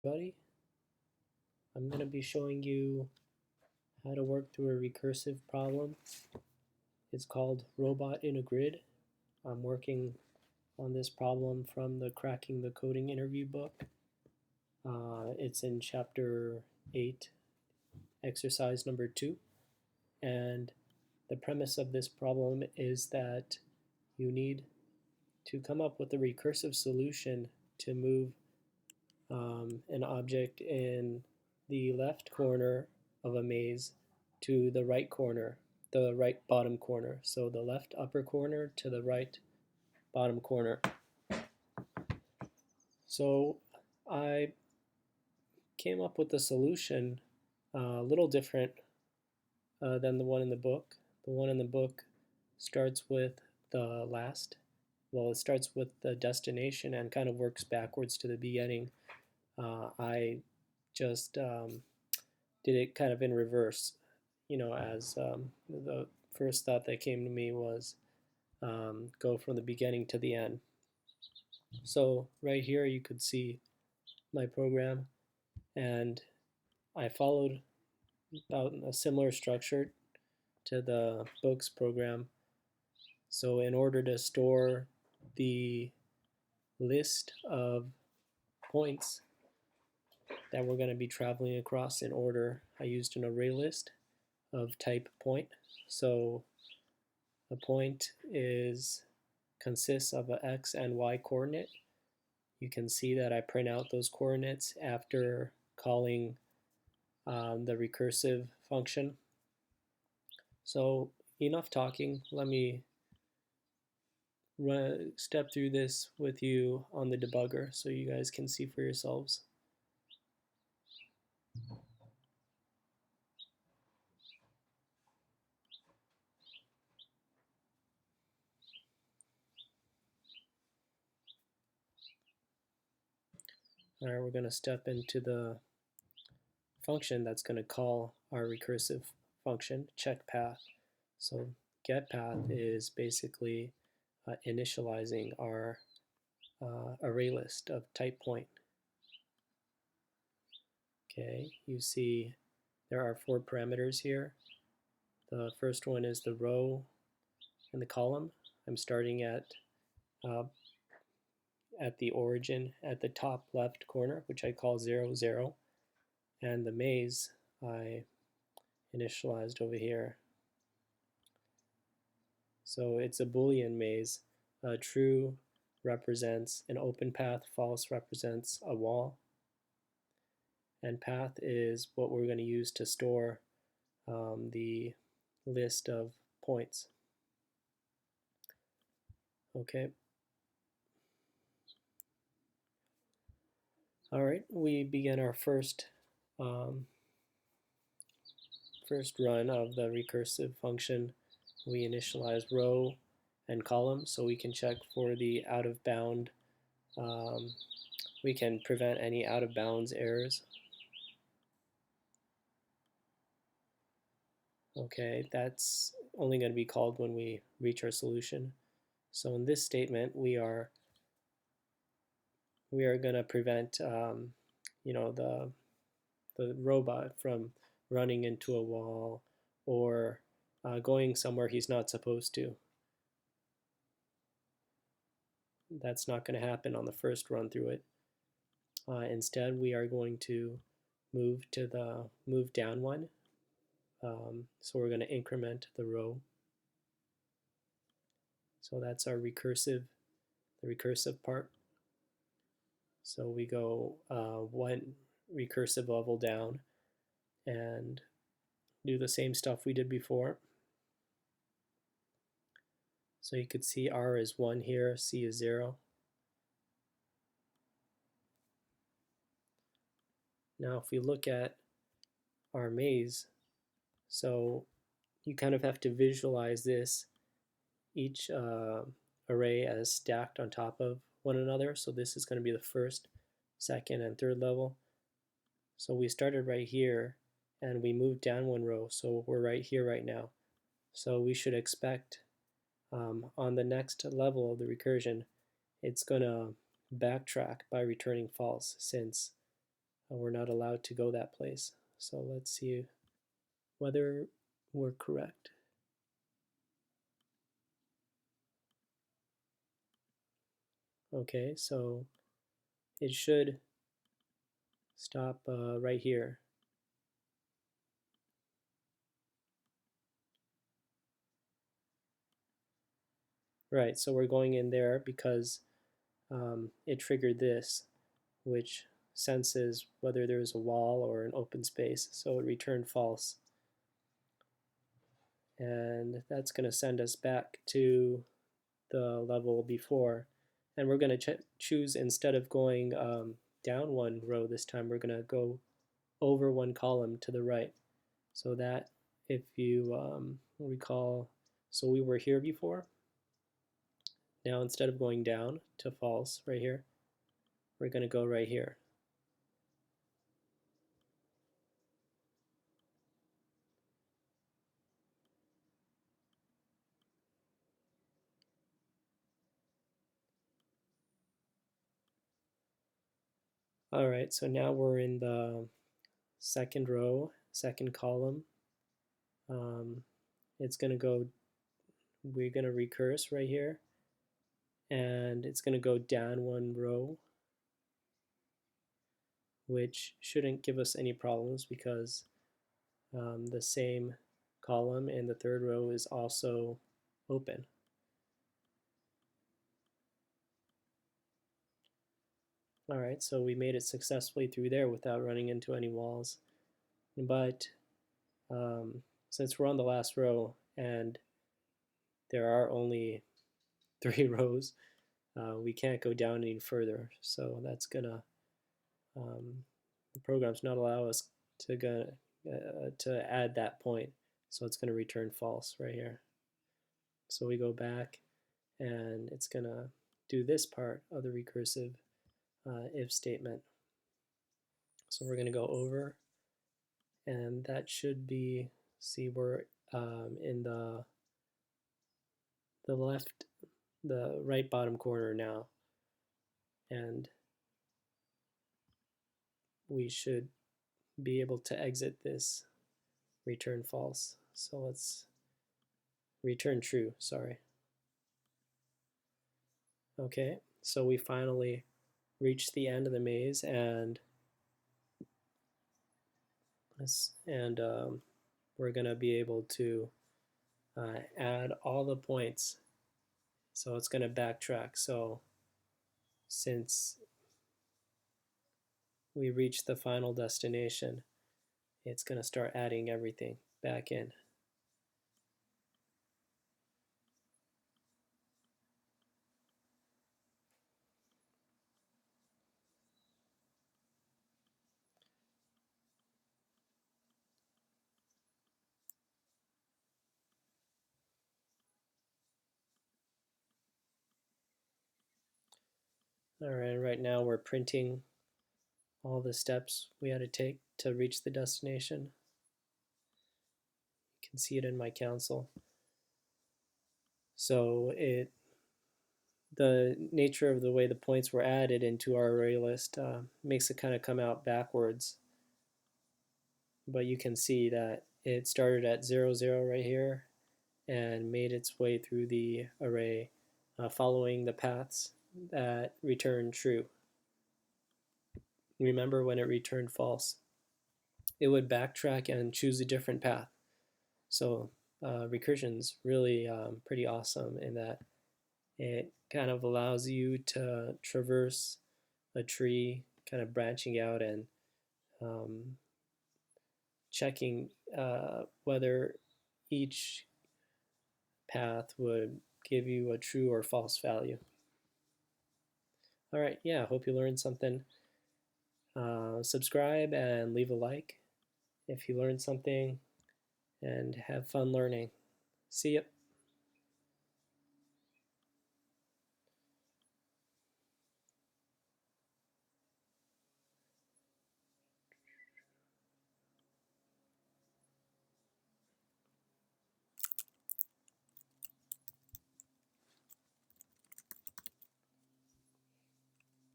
everybody. I'm going to be showing you how to work through a recursive problem. It's called Robot in a Grid. I'm working on this problem from the Cracking the Coding interview book. It's in chapter 8, exercise number 2. And the premise of this problem is that you need to come up with a recursive solution to move an object in the left corner of a maze to the right corner, the right bottom corner. So the left upper corner to the right bottom corner. So I came up with a solution a little different than the one in the book. The one in the book starts with the last. Well, it starts with the destination and kind of works backwards to the beginning. I just did it kind of in reverse, as the first thought that came to me was go from the beginning to the end. So right here you could see my program, and I followed about a similar structure to the book's program. So in order to store the list of points that we're going to be traveling across in order, I used an array list of type point. So a point consists of an x and y coordinate. You can see that I print out those coordinates after calling the recursive function. So enough talking. Let me step through this with you on the debugger so you guys can see for yourselves. All right, we're going to step into the function that's going to call our recursive function, check path. So get path is basically initializing our array list of type point. Okay, you see there are 4 parameters here. The first one is the row and the column. I'm starting at the origin at the top left corner, which I call 0, 0. And the maze I initialized over here. So it's a Boolean maze. True represents an open path, false represents a wall. And path is what we're going to use to store the list of points. Okay. All right, we begin our first run of the recursive function. We initialize row and column so we can check for the out of bound. We can prevent any out of bounds errors. Okay, that's only going to be called when we reach our solution. So in this statement, we are going to prevent the robot from running into a wall or going somewhere he's not supposed to. That's not going to happen on the first run through it. Instead, we are going to move to the move down one. So we're going to increment the row. So that's our the recursive part. So we go 1 recursive level down and do the same stuff we did before. So you could see R is 1 here, C is 0. Now if we look at our maze, so you kind of have to visualize this, each array as stacked on top of one another. So this is going to be the first, second, and third level. So we started right here and we moved down 1 row, so we're right here right now. So we should expect on the next level of the recursion, it's going to backtrack by returning false, since we're not allowed to go that place. So let's see whether we're correct. Okay, so it should stop right here. Right, so we're going in there because it triggered this, which senses whether there's a wall or an open space, so it returned false. And that's going to send us back to the level before. And we're going to choose, instead of going down one row this time, we're going to go over one column to the right. So that, if you recall, so we were here before. Now instead of going down to false right here, we're going to go right here. All right, so now we're in the second row, second column. It's going to go, we're going to recurse right here, and it's going to go down one row, which shouldn't give us any problems because the same column in the third row is also open. All right, so we made it successfully through there without running into any walls. But since we're on the last row and there are only 3 rows, we can't go down any further. So that's gonna, the program's not allow us to add that point. So it's gonna return false right here. So we go back and it's gonna do this part of the recursive if statement. So we're gonna go over, and that should be, see, we're in the right bottom corner now, and we should be able to exit this return false. So let's return true, sorry. Okay, so we finally reached the end of the maze, and we're going to be able to add all the points. So it's going to backtrack. So since we reached the final destination, it's going to start adding everything back in. All right, right now we're printing all the steps we had to take to reach the destination. You can see it in my console. So the nature of the way the points were added into our array list makes it kind of come out backwards. But you can see that it started at 0, 0 right here and made its way through the array following the paths that return true. Remember, when it returned false, it would backtrack and choose a different path. So recursion's really pretty awesome in that it kind of allows you to traverse a tree, kind of branching out and checking whether each path would give you a true or false value. All right, yeah, hope you learned something. Subscribe and leave a like if you learned something, and have fun learning. See ya.